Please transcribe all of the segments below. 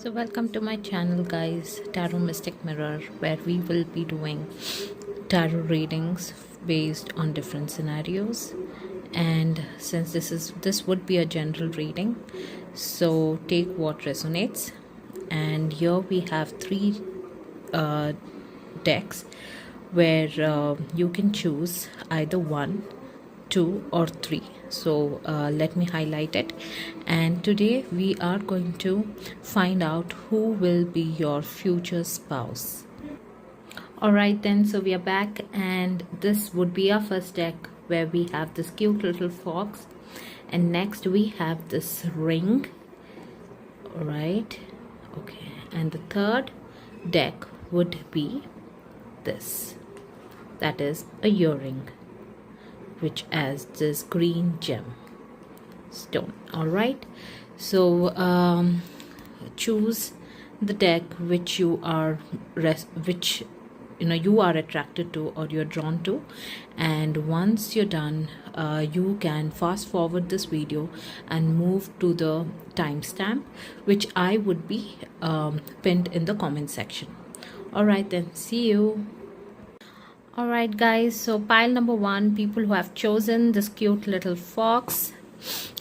So welcome to my channel guys, Tarot Mystic Mirror, where we will be doing tarot readings based on different scenarios. And since this would be a general reading, so take what resonates. And here we have three decks where you can choose either one, two or three. So let me highlight it. And today we are going to find out who will be your future spouse. Alright then, so we are back, and this would be our first deck where we have this cute little fox, and next we have this ring. Alright, okay, and the third deck would be this, that is a earring, which has this green gem stone. All right, so choose the deck which you are you are attracted to or you're drawn to, and once you're done, you can fast forward this video and move to the timestamp, which I would be pinned in the comment section. All right then, see you. Alright guys, so pile number one, people who have chosen this cute little fox.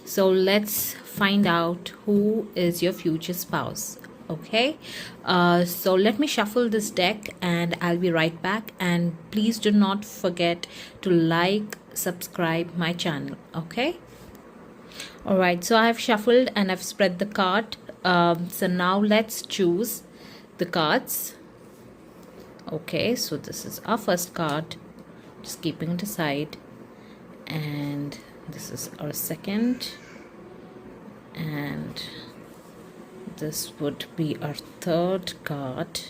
So let's find out who is your future spouse. Okay, so let me shuffle this deck and I'll be right back, and please do not forget to like, subscribe my channel. Okay, alright, so I have shuffled and I've spread the card. So now let's choose the cards. Okay, so this is our first card, just keeping it aside, and this is our second, and this would be our third card,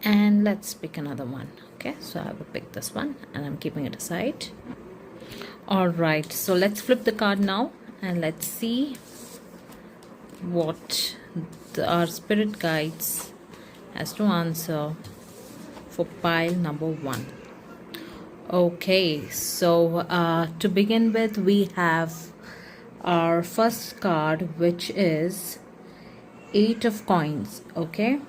and let's pick another one. Okay, so I will pick this one and I'm keeping it aside. Alright, so let's flip the card now and let's see what our spirit guides has to answer for pile number one. Okay, so to begin with, we have our first card, which is 8 of coins. Okay,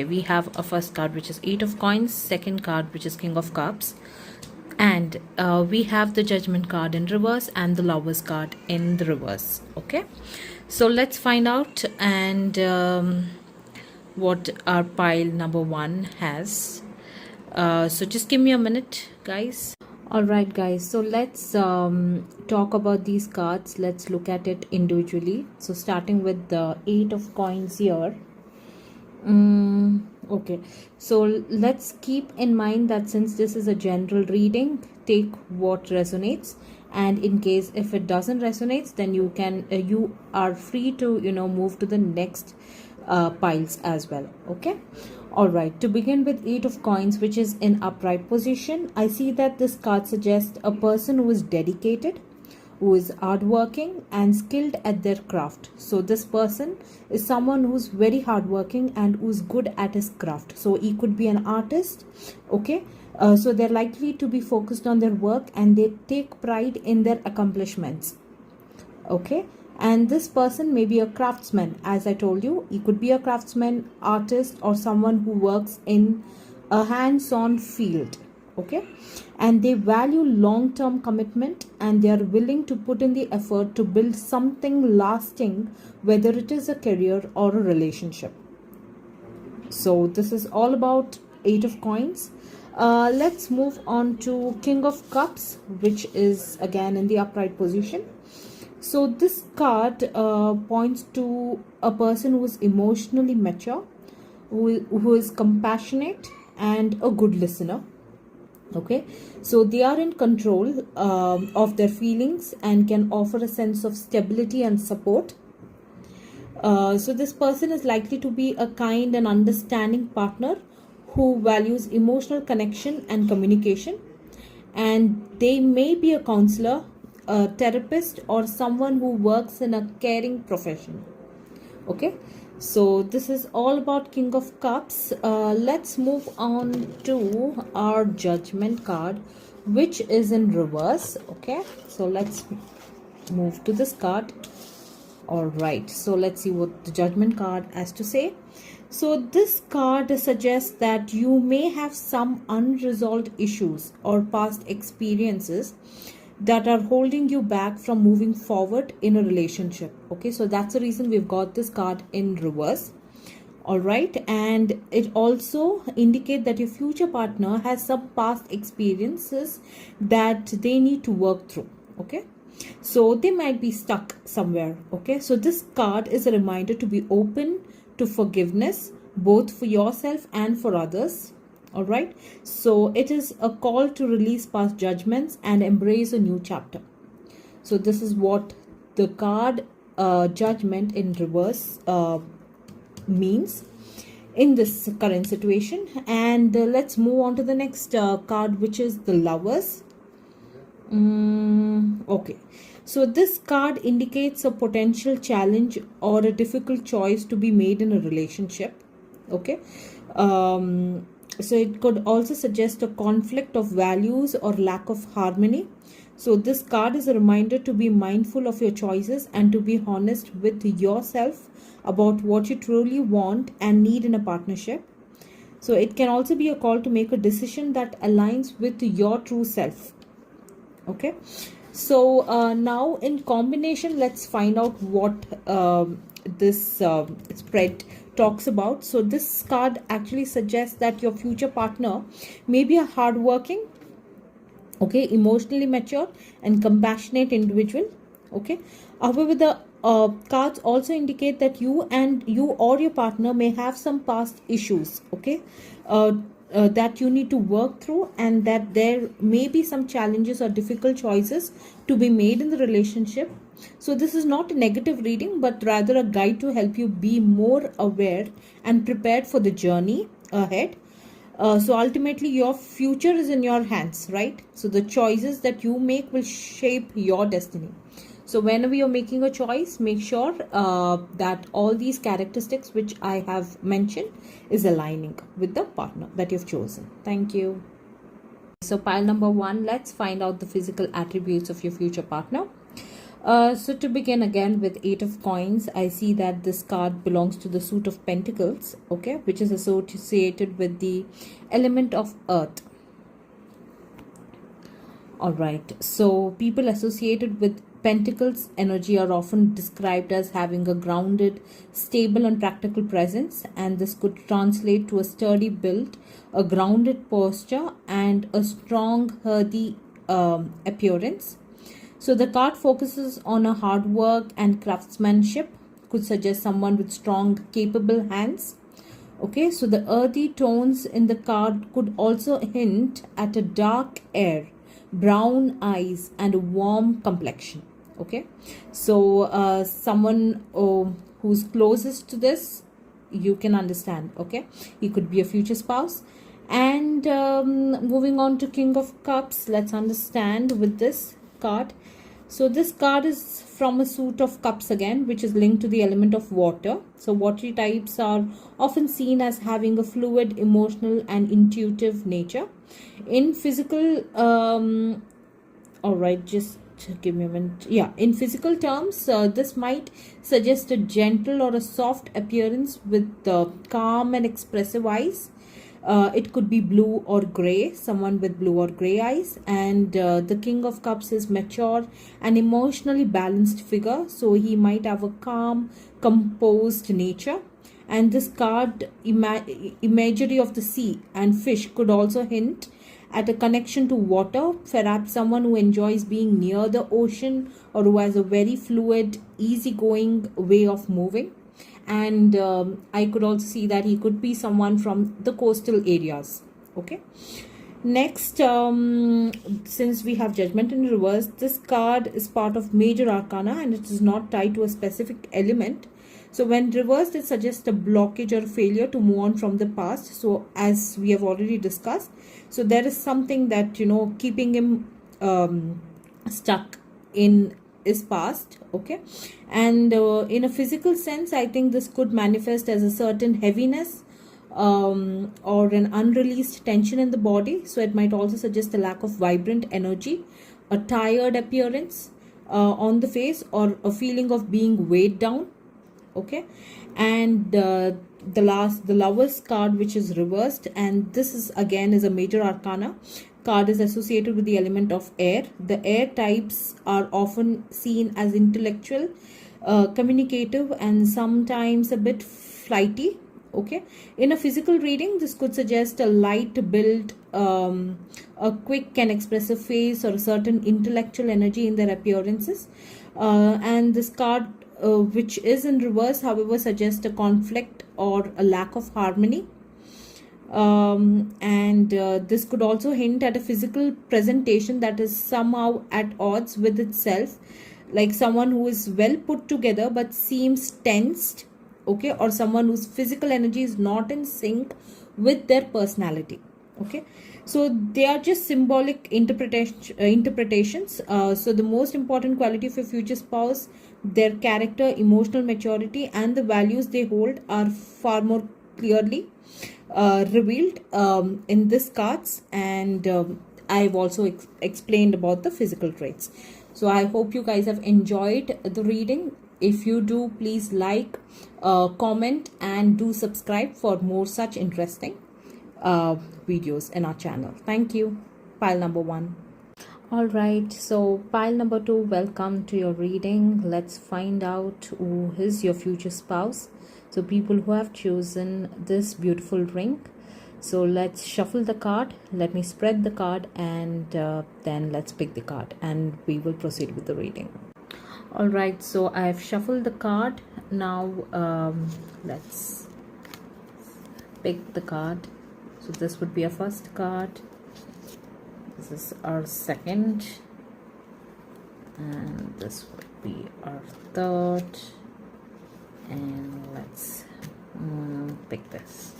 we have a first card which is 8 of coins, second card which is King of Cups, and we have the Judgment card in reverse and the Lovers card in the reverse. Okay, so let's find out and what our pile number one has. So just give me a minute guys. Alright guys, so let's talk about these cards. Let's look at it individually. So starting with the 8 of coins here. Okay, so let's keep in mind that since this is a general reading, take what resonates, and in case if it doesn't resonate, then you can you are free to move to the next piles as well. Okay, all right, to begin with 8 of coins, which is in upright position, I see that this card suggests a person who is dedicated, who is hardworking and skilled at their craft. So this person is someone who's very hardworking and who's good at his craft. So he could be an artist. Okay, so they're likely to be focused on their work and they take pride in their accomplishments. Okay, and this person may be a craftsman. As I told you, he could be a craftsman, artist, or someone who works in a hands-on field. Okay, and they value long-term commitment and they are willing to put in the effort to build something lasting, whether it is a career or a relationship. So this is all about 8 of coins. Let's move on to King of Cups, which is again in the upright position. So this card points to a person who is emotionally mature, who is compassionate and a good listener. Okay, so they are in control of their feelings and can offer a sense of stability and support. So this person is likely to be a kind and understanding partner who values emotional connection and communication, and they may be a counselor, a therapist, or someone who works in a caring profession. Okay, so this is all about King of Cups. Let's move on to our Judgment card, which is in reverse. Okay, so let's move to this card. All right, so let's see what the Judgment card has to say. So this card suggests that you may have some unresolved issues or past experiences that are holding you back from moving forward in a relationship. Okay, so that's the reason we've got this card in reverse. All right, and it also indicates that your future partner has some past experiences that they need to work through. Okay, so they might be stuck somewhere. Okay, so this card is a reminder to be open to forgiveness, both for yourself and for others. All right, so it is a call to release past judgments and embrace a new chapter. So this is what the card Judgment in reverse means in this current situation. And let's move on to the next card, which is the Lovers. Okay, so this card indicates a potential challenge or a difficult choice to be made in a relationship. Okay, so it could also suggest a conflict of values or lack of harmony. So this card is a reminder to be mindful of your choices and to be honest with yourself about what you truly want and need in a partnership. So it can also be a call to make a decision that aligns with your true self. Okay, so now in combination, let's find out what this spread talks about. So this card actually suggests that your future partner may be a hardworking, okay, emotionally mature and compassionate individual. Okay, however, the cards also indicate that you or your partner may have some past issues. Okay, that you need to work through, and that there may be some challenges or difficult choices to be made in the relationship. So this is not a negative reading, but rather a guide to help you be more aware and prepared for the journey ahead. So ultimately your future is in your hands, right? So the choices that you make will shape your destiny. So whenever you're making a choice, make sure that all these characteristics which I have mentioned is aligning with the partner that you've chosen. Thank you. So pile number 1, let's find out the physical attributes of your future partner. So to begin again with 8 of coins, I see that this card belongs to the suit of pentacles, okay, which is associated with the element of earth. All right, so people associated with pentacles energy are often described as having a grounded, stable and practical presence, and this could translate to a sturdy build, a grounded posture and a strong, healthy appearance. So the card focuses on a hard work and craftsmanship, could suggest someone with strong, capable hands. Okay, so the earthy tones in the card could also hint at a dark hair, brown eyes and a warm complexion. Okay, so someone who's closest to this, you can understand. Okay, he could be a future spouse. And moving on to King of Cups, let's understand with this card. So this card is from a suit of cups again, which is linked to the element of water. So watery types are often seen as having a fluid, emotional and intuitive nature. In physical, all right, just give me a minute. Yeah, in physical terms, this might suggest a gentle or a soft appearance with calm and expressive eyes. It could be blue or gray, someone with blue or gray eyes. And the King of Cups is mature and emotionally balanced figure, so he might have a calm, composed nature. And this card imagery of the sea and fish could also hint at a connection to water, perhaps someone who enjoys being near the ocean or who has a very fluid, easygoing way of moving. And I could also see that he could be someone from the coastal areas. Okay, next, since we have Judgment in reverse, this card is part of major arcana and it is not tied to a specific element. So when reversed, it suggests a blockage or failure to move on from the past. So as we have already discussed, so there is something that, keeping him stuck in is past. Okay, and in a physical sense, I think this could manifest as a certain heaviness or an unreleased tension in the body. So it might also suggest a lack of vibrant energy, a tired appearance, on the face, or a feeling of being weighed down. Okay, and the Lovers card, which is reversed, and this is again is a major arcana card, is associated with the element of air. The air types are often seen as intellectual, communicative, and sometimes a bit flighty. Okay, in a physical reading, this could suggest a light build, a quick and expressive face, or a certain intellectual energy in their appearances. And this card, which is in reverse, however, suggests a conflict or a lack of harmony. And this could also hint at a physical presentation that is somehow at odds with itself, like someone who is well put together but seems tensed. Okay, or someone whose physical energy is not in sync with their personality. Okay, so they are just symbolic interpretations. So the most important quality of your future spouse, their character, emotional maturity, and the values they hold are far more clearly revealed in this cards. And I've also explained about the physical traits. So I hope you guys have enjoyed the reading. If you do, please like, comment, and do subscribe for more such interesting videos in our channel. Thank you. Pile number 1. All right, so pile number 2, welcome to your reading. Let's find out who is your future spouse. So people who have chosen this beautiful ring. So let's shuffle the card. Let me spread the card, and then let's pick the card, and we will proceed with the reading. All right, so I've shuffled the card. Now let's pick the card. So this would be our first card. This is our second, and this would be our third, and let's pick this,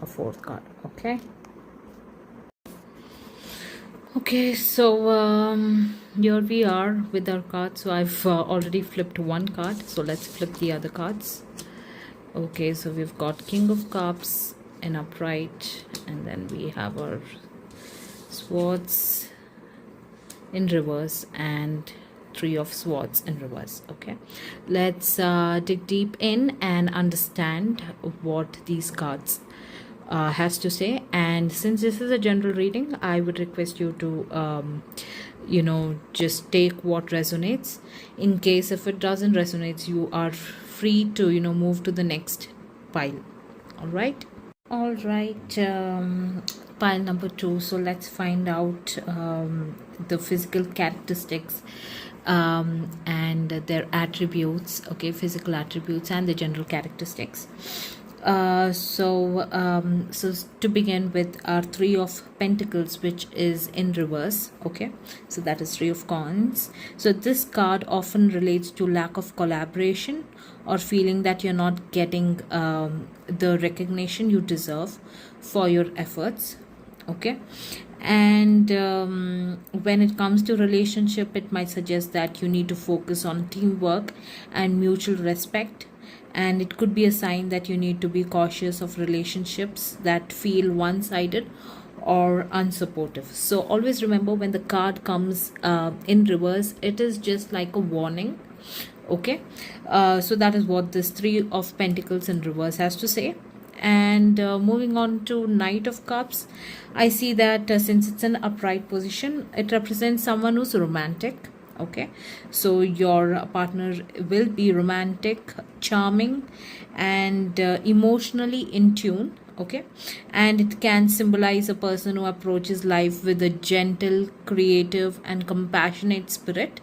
a fourth card. Okay, so here we are with our cards. So I've already flipped one card, so let's flip the other cards. Okay, so we've got King of Cups in upright, and then we have our Swords in reverse and Three of Swords in reverse. Okay, let's dig deep in and understand what these cards has to say. And since this is a general reading, I would request you to just take what resonates. In case if it doesn't resonate, you are free to move to the next pile. All right, pile number 2. So let's find out the physical characteristics and their attributes. Okay, physical attributes and the general characteristics. So to begin with, our Three of Pentacles, which is in reverse. Okay, so that is Three of Coins. So this card often relates to lack of collaboration, or feeling that you're not getting the recognition you deserve for your efforts. Okay, and when it comes to relationship, it might suggest that you need to focus on teamwork and mutual respect. And it could be a sign that you need to be cautious of relationships that feel one-sided or unsupportive. So always remember, when the card comes in reverse, it is just like a warning. Okay, so that is what this Three of Pentacles in reverse has to say. And moving on to Knight of Cups, I see that since it's an upright position, it represents someone who's romantic. Okay, so your partner will be romantic, charming, and emotionally in tune. Okay, and it can symbolize a person who approaches life with a gentle, creative, and compassionate spirit.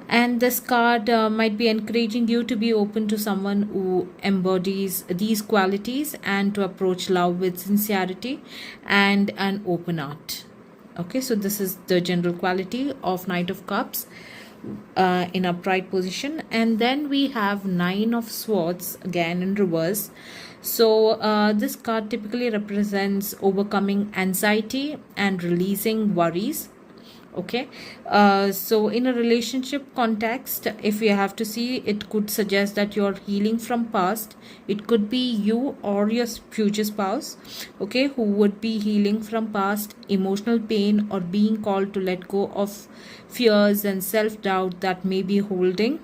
And this card might be encouraging you to be open to someone who embodies these qualities, and to approach love with sincerity and an open heart. Okay, so this is the general quality of Knight of Cups in upright position. And then we have Nine of Swords again in reverse. So this card typically represents overcoming anxiety and releasing worries. Okay, so in a relationship context, if we have to see, it could suggest that you're healing from past. It could be you or your future spouse, okay, who would be healing from past emotional pain or being called to let go of fears and self-doubt that may be holding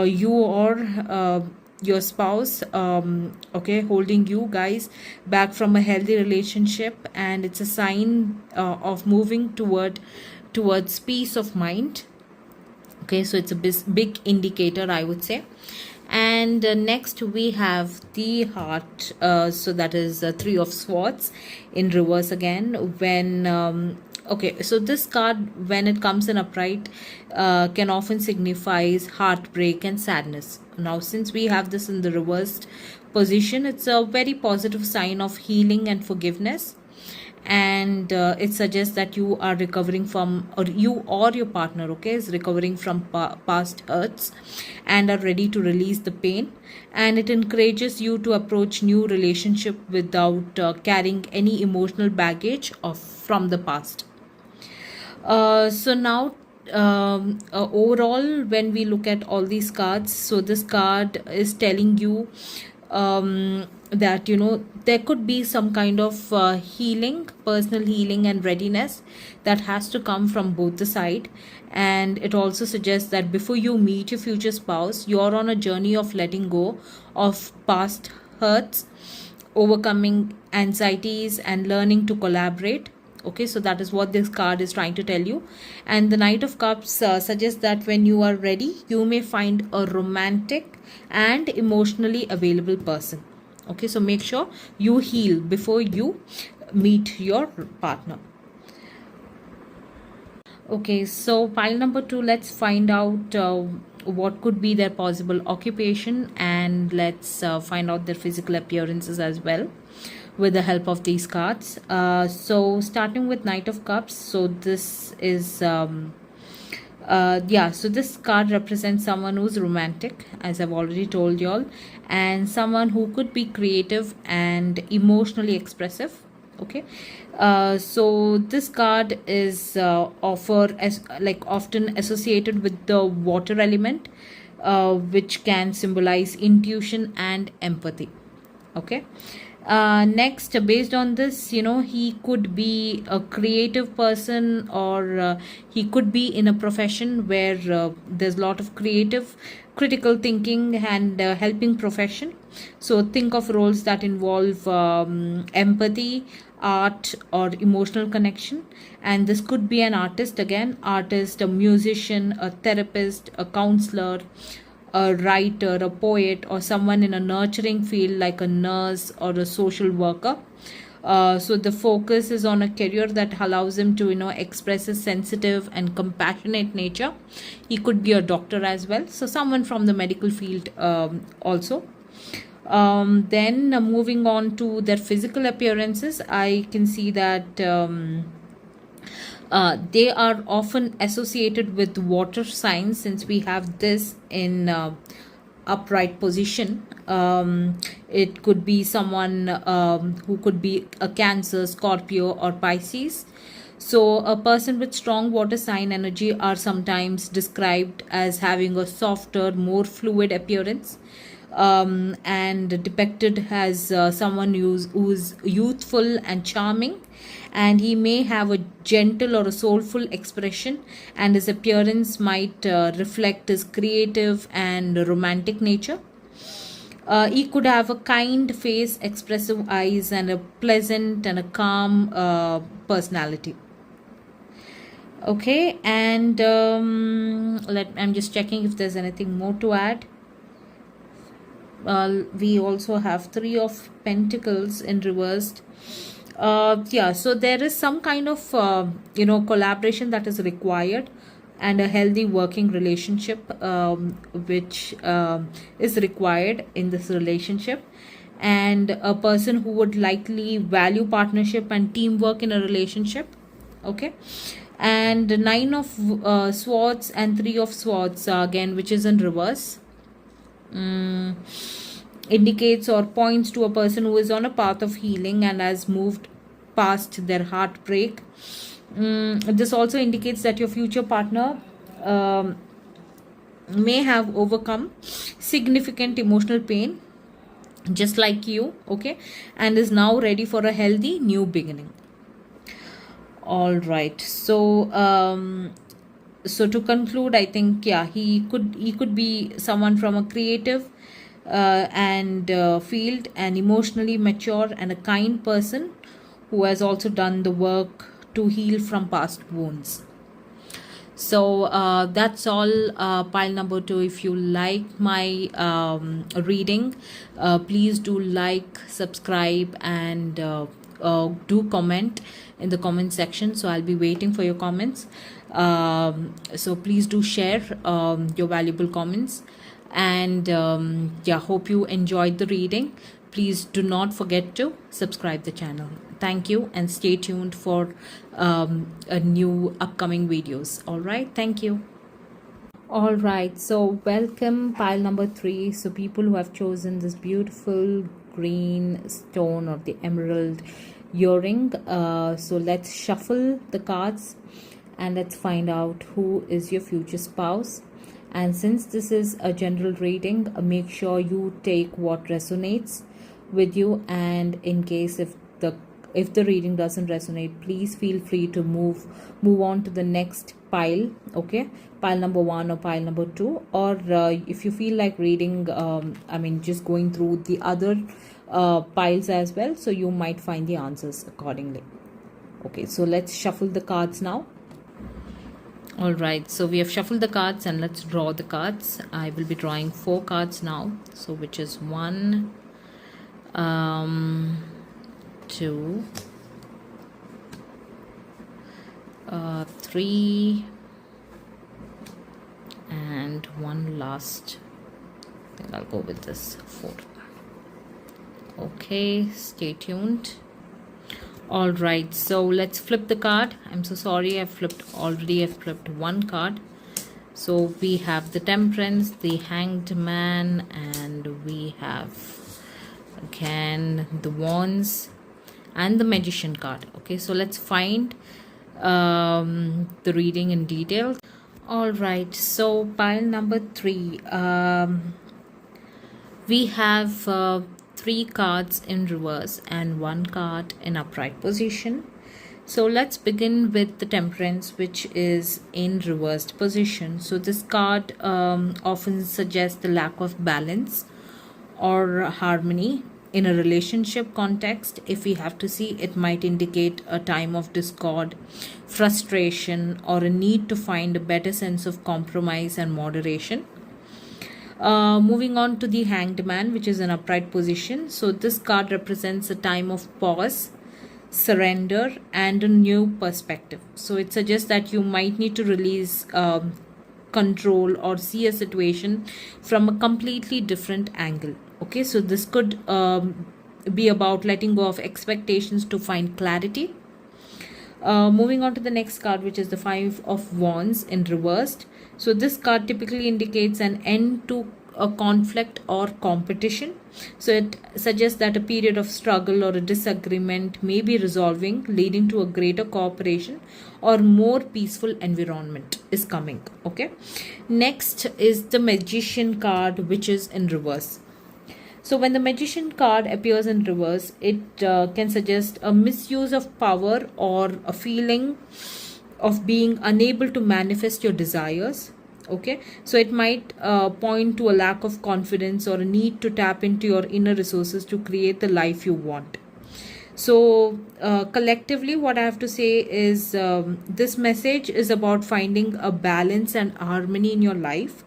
you or your spouse, okay, holding you guys back from a healthy relationship. And it's a sign of moving towards peace of mind. Okay, so it's a big indicator, I would say. And next we have the heart. So that is three of swords in reverse again. When okay, so this card, when it comes in upright, can often signifies heartbreak and sadness. Now since we have this in the reversed position, it's a very positive sign of healing and forgiveness. And it suggests that you are recovering from, or you or your partner, okay, is recovering from past hurts and are ready to release the pain. And it encourages you to approach new relationship without carrying any emotional baggage of from the past. So now overall, when we look at all these cards, so this card is telling you that there could be some kind of healing, personal healing and readiness that has to come from both the side. And it also suggests that before you meet your future spouse, you're on a journey of letting go of past hurts, overcoming anxieties and learning to collaborate. Okay, so that is what this card is trying to tell you. And the Knight of Cups suggests that when you are ready, you may find a romantic and emotionally available person. Okay, so make sure you heal before you meet your partner. Okay, so pile number 2, let's find out what could be their possible occupation, and let's find out their physical appearances as well with the help of these cards. So starting with Knight of Cups, so this is yeah, so this card represents someone who's romantic, as I've already told y'all, and someone who could be creative and emotionally expressive. Okay, so this card is often associated with the water element, which can symbolize intuition and empathy. Okay, next, based on this, he could be a creative person, or he could be in a profession where there's a lot of critical thinking and helping profession. So think of roles that involve empathy, art or emotional connection. And this could be an artist, again, artist, a musician, a therapist, a counselor, a writer, a poet, or someone in a nurturing field like a nurse or a social worker. So the focus is on a career that allows him to express his sensitive and compassionate nature. He could be a doctor as well, so someone from the medical field also. Then moving on to their physical appearances, I can see that they are often associated with water signs, since we have this in upright position. It could be someone who could be a Cancer, Scorpio or Pisces. So a person with strong water sign energy are sometimes described as having a softer, more fluid appearance, and depicted as someone who's youthful and charming. And he may have a gentle or a soulful expression, and his appearance might reflect his creative and romantic nature. He could have a kind face, expressive eyes, and a pleasant and a calm personality. Okay, and I'm just checking if there's anything more to add. We also have Three of Pentacles in reversed. Yeah, so there is some kind of collaboration that is required, and a healthy working relationship which is required in this relationship. And a person who would likely value partnership and teamwork in a relationship. Okay, and Nine of Swords and Three of Swords again, which is in reverse, indicates or points to a person who is on a path of healing and has moved past their heartbreak. This also indicates that your future partner may have overcome significant emotional pain just like you, okay, and is now ready for a healthy new beginning. All right, so to conclude, I think, yeah, he could be someone from a creative and field, and emotionally mature and a kind person who has also done the work to heal from past wounds. So that's all, pile number 2. If you like my reading, please do like, subscribe, and do comment in the comment section. So I'll be waiting for your comments. So please do share your valuable comments, and yeah, hope you enjoyed the reading. Please do not forget to subscribe the channel. Thank you, and stay tuned for a new upcoming videos. All right, thank you. All right, so welcome pile number 3. So people who have chosen this beautiful green stone or the emerald earring, so let's shuffle the cards and let's find out who is your future spouse. And since this is a general reading, make sure you take what resonates with you, and in case if the reading doesn't resonate, please feel free to move on to the next pile, okay, pile number 1 or pile number 2, or if you feel like reading just going through the other piles as well, so you might find the answers accordingly. Okay, so let's shuffle the cards now. All right, so we have shuffled the cards, and let's draw the cards. I will be drawing 4 cards now, so which is 1, 2, 3, and 1 last. I think I'll go with this 4. Okay, stay tuned. All right, so let's flip the card. I'm so sorry, I've flipped 1 card. So we have the Temperance, the Hanged Man, and we have again the Wands and the Magician card. Okay, so let's find the reading in detail. All right, so pile number 3, we have 3 cards in reverse and 1 card in upright position. So let's begin with the Temperance, which is in reversed position. So this card often suggests the lack of balance or harmony in a relationship context. If we have to see, it might indicate a time of discord, frustration, or a need to find a better sense of compromise and moderation. Moving on to the Hanged Man, which is an upright position. So this card represents a time of pause, surrender, and a new perspective. So it suggests that you might need to release control or see a situation from a completely different angle. Okay, so this could be about letting go of expectations to find clarity. Moving on to the next card, which is the 5 of Wands in reversed. So this card typically indicates an end to a conflict or competition. So it suggests that a period of struggle or a disagreement may be resolving, leading to a greater cooperation or more peaceful environment is coming. Okay, next is the Magician card, which is in reverse. So when the Magician card appears in reverse, it can suggest a misuse of power or a feeling of being unable to manifest your desires. Okay, so it might point to a lack of confidence or a need to tap into your inner resources to create the life you want. So collectively, what I have to say is this message is about finding a balance and harmony in your life.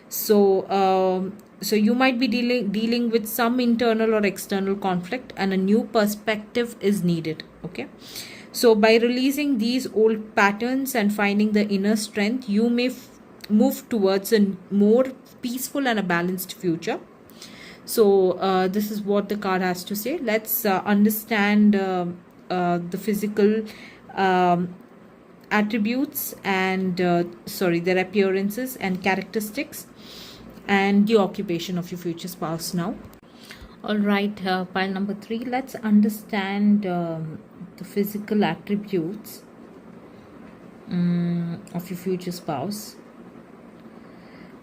So so you might be dealing with some internal or external conflict, and a new perspective is needed. Okay, so by releasing these old patterns and finding the inner strength, you may move towards a more peaceful and a balanced future. So this is what the card has to say. Let's understand the physical attributes and their appearances and characteristics and the occupation of your future spouse now. All right, pile number 3, let's understand the physical attributes of your future spouse.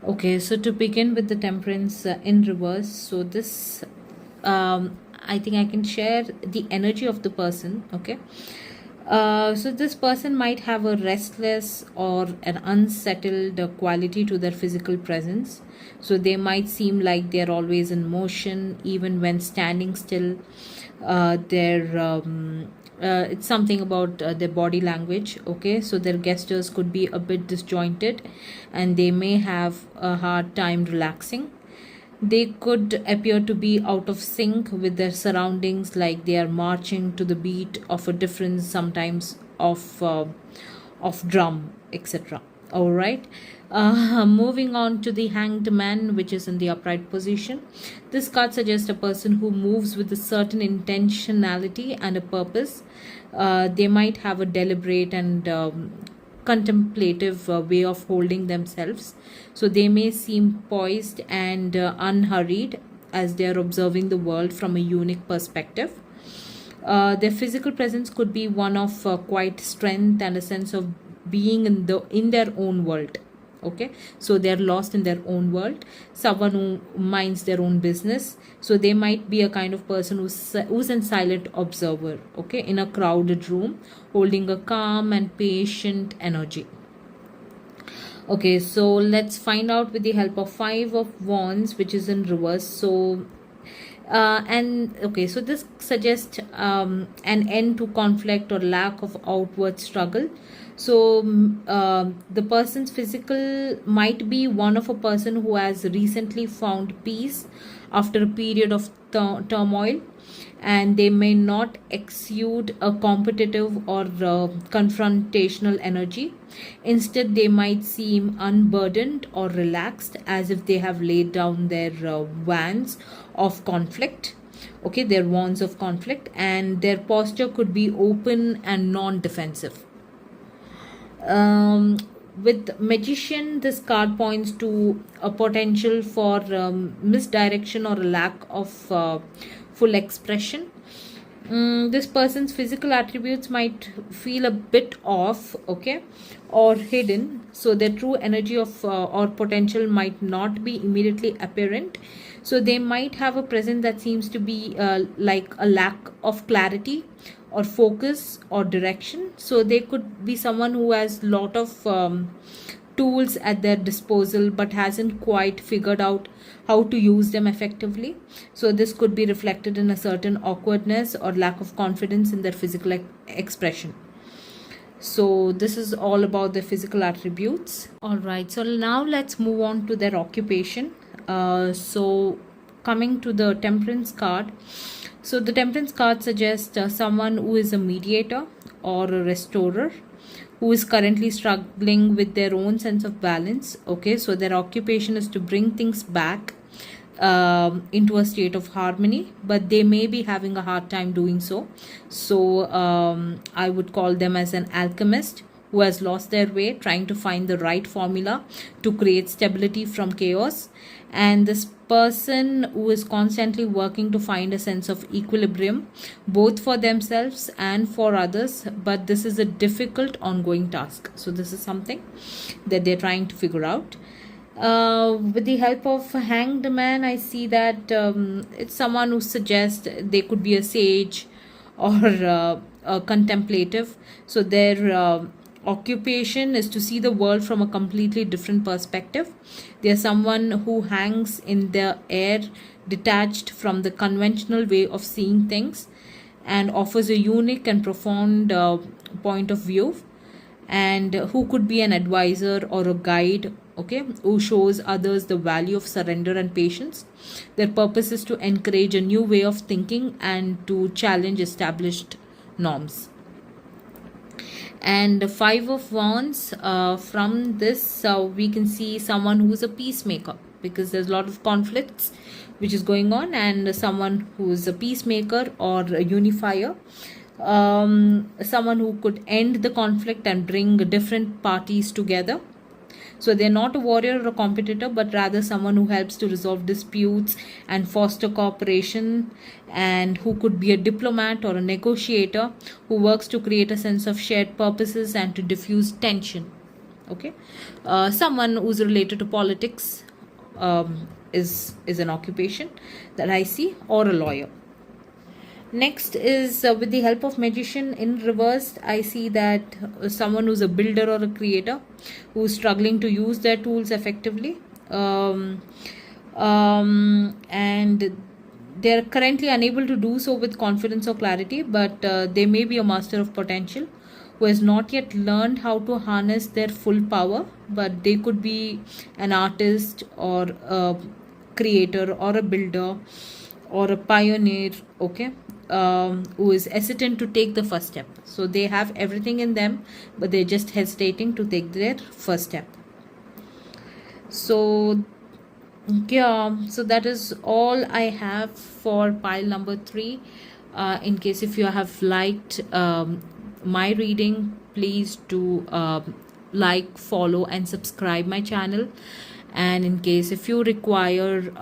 Okay, so to begin with the temperance in reverse, so this I think I can share the energy of the person. Okay, so this person might have a restless or an unsettled quality to their physical presence. So they might seem like they're always in motion, even when standing still. It's something about their body language. Okay, so their gestures could be a bit disjointed, and they may have a hard time relaxing. They could appear to be out of sync with their surroundings, like they are marching to the beat of a different, sometimes of drum, etc. All right. Moving on to the Hanged Man, which is in the upright position. This card suggests a person who moves with a certain intentionality and a purpose. They might have a deliberate and contemplative way of holding themselves. So they may seem poised and unhurried as they are observing the world from a unique perspective. Their physical presence could be one of quiet strength and a sense of being in their own world. Okay, so they're lost in their own world, someone who minds their own business. So they might be a kind of person who's a silent observer, okay, in a crowded room, holding a calm and patient energy. Okay, so let's find out with the help of Five of Wands, which is in reverse. So and okay, so this suggests an end to conflict or lack of outward struggle. So the person's physical might be one of a person who has recently found peace after a period of turmoil, and they may not exude a competitive or confrontational energy. Instead, they might seem unburdened or relaxed, as if they have laid down their wands of conflict. Okay, their wands of conflict, and their posture could be open and non-defensive. With Magician, this card points to a potential for misdirection or a lack of full expression. This person's physical attributes might feel a bit off, okay, or hidden. So their true energy of or potential might not be immediately apparent. So they might have a presence that seems to be like a lack of clarity or focus or direction. So they could be someone who has lot of tools at their disposal but hasn't quite figured out how to use them effectively. So this could be reflected in a certain awkwardness or lack of confidence in their physical expression. So this is all about the physical attributes. All right, so now let's move on to their occupation. So coming to the Temperance card, so the Temperance card suggests someone who is a mediator or a restorer, who is currently struggling with their own sense of balance. Okay, so their occupation is to bring things back into a state of harmony, but they may be having a hard time doing so. So I would call them as an alchemist who has lost their way, trying to find the right formula to create stability from chaos. And this person who is constantly working to find a sense of equilibrium, both for themselves and for others. But this is a difficult ongoing task. So this is something that they're trying to figure out. With the help of Hanged Man, I see that it's someone who suggests they could be a sage or a contemplative. So their occupation is to see the world from a completely different perspective. They are someone who hangs in the air, detached from the conventional way of seeing things, and offers a unique and profound point of view, and who could be an advisor or a guide, okay, who shows others the value of surrender and patience. Their purpose is to encourage a new way of thinking and to challenge established norms. And the Five of Wands, from this we can see someone who's a peacemaker, because there's a lot of conflicts which is going on, and someone who's a peacemaker or a unifier, someone who could end the conflict and bring different parties together. So they're not a warrior or a competitor, but rather someone who helps to resolve disputes and foster cooperation, and who could be a diplomat or a negotiator who works to create a sense of shared purposes and to diffuse tension. Okay, someone who's related to politics is an occupation that I see, or a lawyer. Next is with the help of magician in reverse, I see that someone who's a builder or a creator who's struggling to use their tools effectively, and they're currently unable to do so with confidence or clarity, but they may be a master of potential who has not yet learned how to harness their full power, but they could be an artist or a creator or a builder or a pioneer, okay, who is hesitant to take the first step. So they have everything in them, but they're just hesitating to take their first step. So yeah, so that is all I have for pile number 3. In case if you have liked my reading, please do like, follow and subscribe my channel. And in case if you require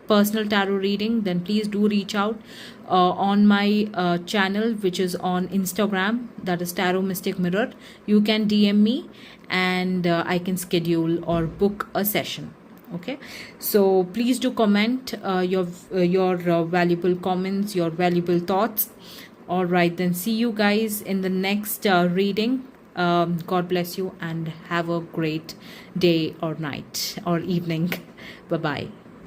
personal tarot reading, then please do reach out on my channel, which is on Instagram, that is TarotMysticMirror. You can DM me and I can schedule or book a session. Okay, so please do comment your valuable comments, your valuable thoughts. All right, then see you guys in the next reading. God bless you and have a great day or night or evening. Bye bye.